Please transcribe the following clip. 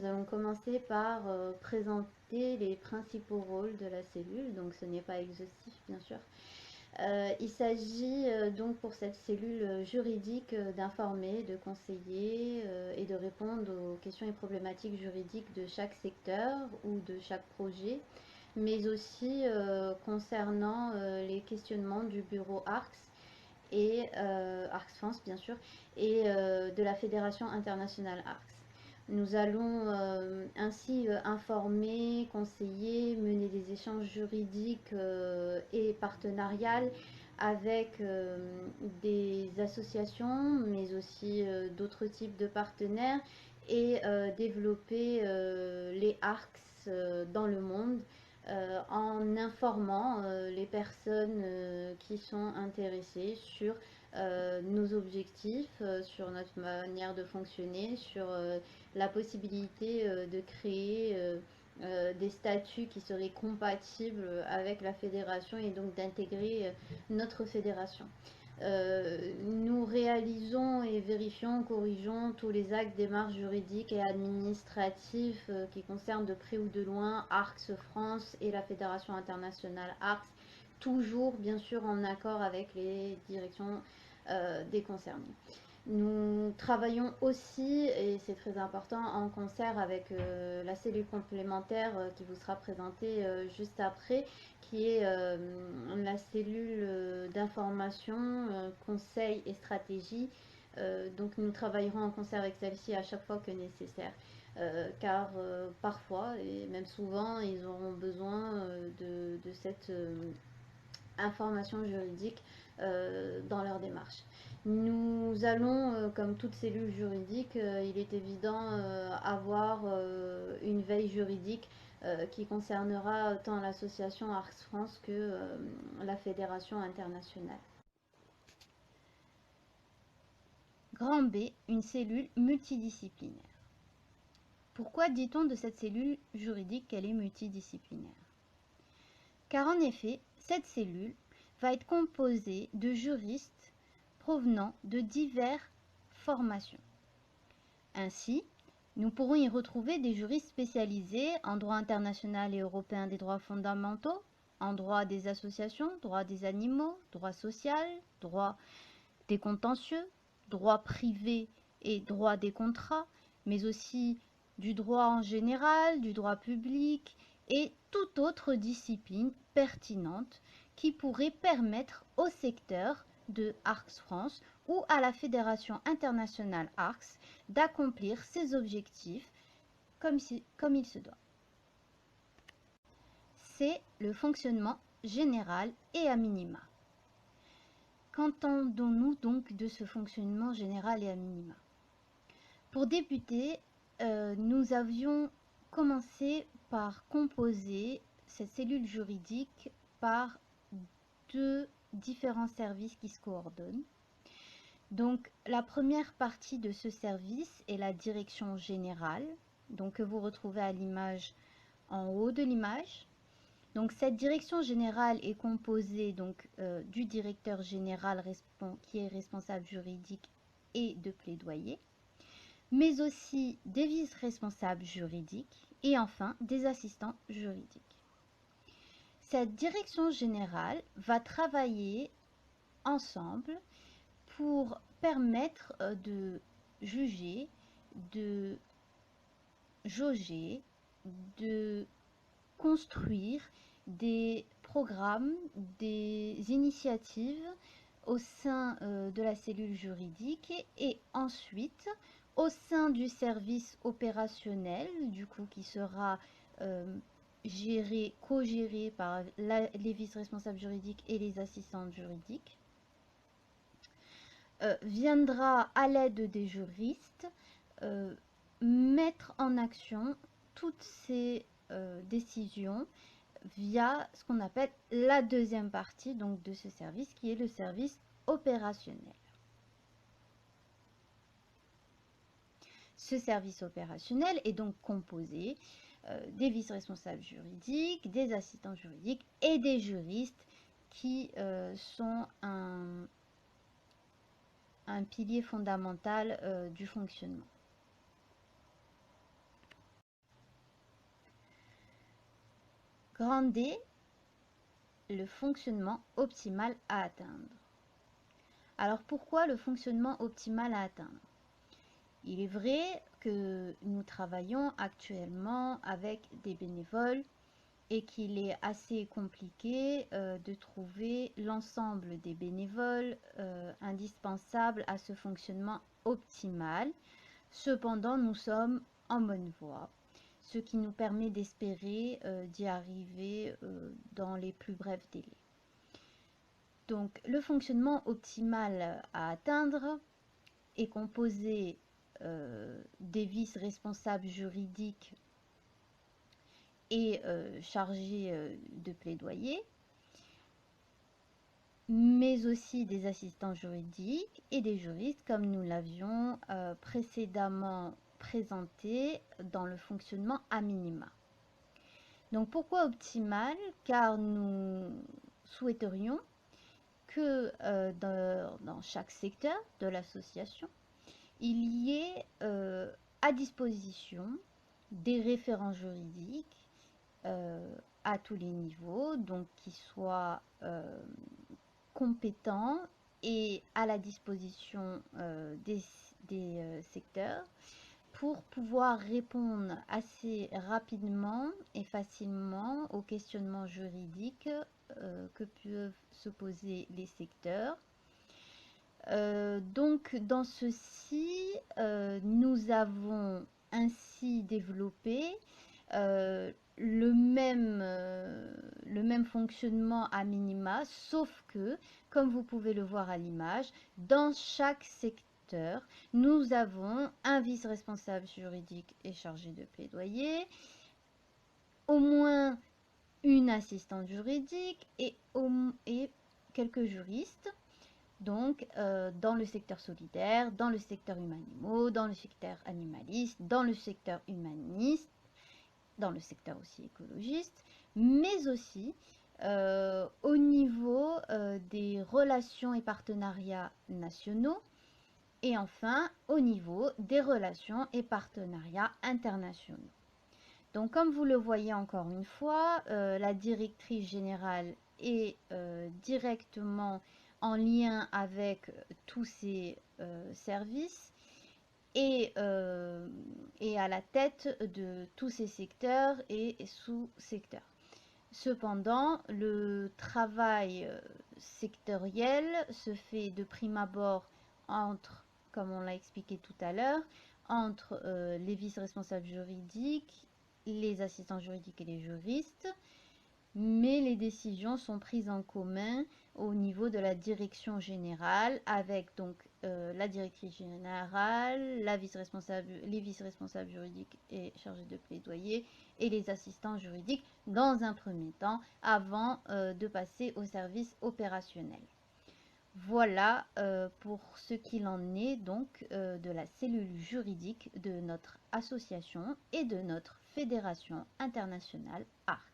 nous allons commencer par présenter les principaux rôles de la cellule, donc ce n'est pas exhaustif bien sûr. Il s'agit donc pour cette cellule juridique d'informer, de conseiller et de répondre aux questions et problématiques juridiques de chaque secteur ou de chaque projet, mais aussi concernant les questionnements du bureau ARCS et ARCS France bien sûr, et de la Fédération internationale ARCS. Nous allons ainsi informer, conseiller, mener des échanges juridiques et partenariales avec des associations, mais aussi d'autres types de partenaires et développer les ARCS dans le monde en informant les personnes qui sont intéressées sur nos objectifs, sur notre manière de fonctionner, sur la possibilité de créer des statuts qui seraient compatibles avec la fédération et donc d'intégrer notre fédération. Nous réalisons et vérifions, corrigeons tous les actes, démarches juridiques et administratifs qui concernent de près ou de loin ARCS France et la Fédération internationale ARCS, toujours bien sûr en accord avec les directions des concernés. Nous travaillons aussi, et c'est très important, en concert avec la cellule complémentaire qui vous sera présentée juste après, qui est la cellule d'information, conseil et stratégie. Donc nous travaillerons en concert avec celle-ci à chaque fois que nécessaire. Car parfois, et même souvent, ils auront besoin de cette information juridique dans leur démarche. Nous allons, comme toute cellule juridique, il est évident, avoir une veille juridique qui concernera tant l'association ARCS France que la fédération internationale. Grand B, une cellule multidisciplinaire. Pourquoi dit-on de cette cellule juridique qu'elle est multidisciplinaire? Car en effet, cette cellule va être composée de juristes provenant de diverses formations. Ainsi, nous pourrons y retrouver des juristes spécialisés en droit international et européen des droits fondamentaux, en droit des associations, droit des animaux, droit social, droit des contentieux, droit privé et droit des contrats, mais aussi du droit en général, du droit public et toute autre discipline pertinente qui pourrait permettre au secteur de ARCS France ou à la Fédération internationale ARCS d'accomplir ses objectifs comme il se doit. C'est le fonctionnement général et à minima. Qu'entendons-nous donc de ce fonctionnement général et à minima? Pour débuter, nous avions commencé par composer cette cellule juridique par deux différents services qui se coordonnent. Donc, la première partie de ce service est la direction générale, donc que vous retrouvez à l'image en haut de l'image. Donc, cette direction générale est composée donc, du directeur général qui est responsable juridique et de plaidoyer, mais aussi des vice-responsables juridiques et enfin des assistants juridiques. Cette direction générale va travailler ensemble pour permettre de juger, de jauger, de construire des programmes, des initiatives au sein de la cellule juridique et ensuite au sein du service opérationnel, du coup qui sera co-géré par les vice-responsables juridiques et les assistantes juridiques, viendra à l'aide des juristes mettre en action toutes ces décisions via ce qu'on appelle la deuxième partie donc, de ce service qui est le service opérationnel. Ce service opérationnel est donc composé des vice-responsables juridiques, des assistants juridiques et des juristes qui sont un pilier fondamental du fonctionnement. Grande D, le fonctionnement optimal à atteindre. Alors pourquoi le fonctionnement optimal à atteindre? Il est vrai que nous travaillons actuellement avec des bénévoles et qu'il est assez compliqué de trouver l'ensemble des bénévoles indispensables à ce fonctionnement optimal. Cependant, nous sommes en bonne voie, ce qui nous permet d'espérer d'y arriver dans les plus brefs délais. Donc, le fonctionnement optimal à atteindre est composé des vice-responsables juridiques et chargés de plaidoyer, mais aussi des assistants juridiques et des juristes, comme nous l'avions précédemment présenté dans le fonctionnement à minima. Donc pourquoi optimal? Car nous souhaiterions que dans chaque secteur de l'association, il y ait à disposition des référents juridiques à tous les niveaux, donc qui soient compétents et à la disposition des secteurs pour pouvoir répondre assez rapidement et facilement aux questionnements juridiques que peuvent se poser les secteurs. Donc dans ceci, nous avons ainsi développé le même fonctionnement à minima, sauf que, comme vous pouvez le voir à l'image, dans chaque secteur, nous avons un vice-responsable juridique et chargé de plaidoyer, au moins une assistante juridique et quelques juristes. Donc, dans le secteur solidaire, dans le secteur humanimo, dans le secteur animaliste, dans le secteur humaniste, dans le secteur aussi écologiste, mais aussi au niveau des relations et partenariats nationaux et enfin au niveau des relations et partenariats internationaux. Donc comme vous le voyez encore une fois, la directrice générale est directement en lien avec tous ces services et à la tête de tous ces secteurs et sous-secteurs. Cependant, le travail sectoriel se fait de prime abord entre, comme on l'a expliqué tout à l'heure, entre les vice-responsables juridiques, les assistants juridiques et les juristes, mais les décisions sont prises en commun au niveau de la direction générale avec donc la directrice générale, les vice-responsables juridiques et chargés de plaidoyer et les assistants juridiques dans un premier temps avant de passer au service opérationnel. Voilà pour ce qu'il en est donc de la cellule juridique de notre association et de notre fédération internationale ARC.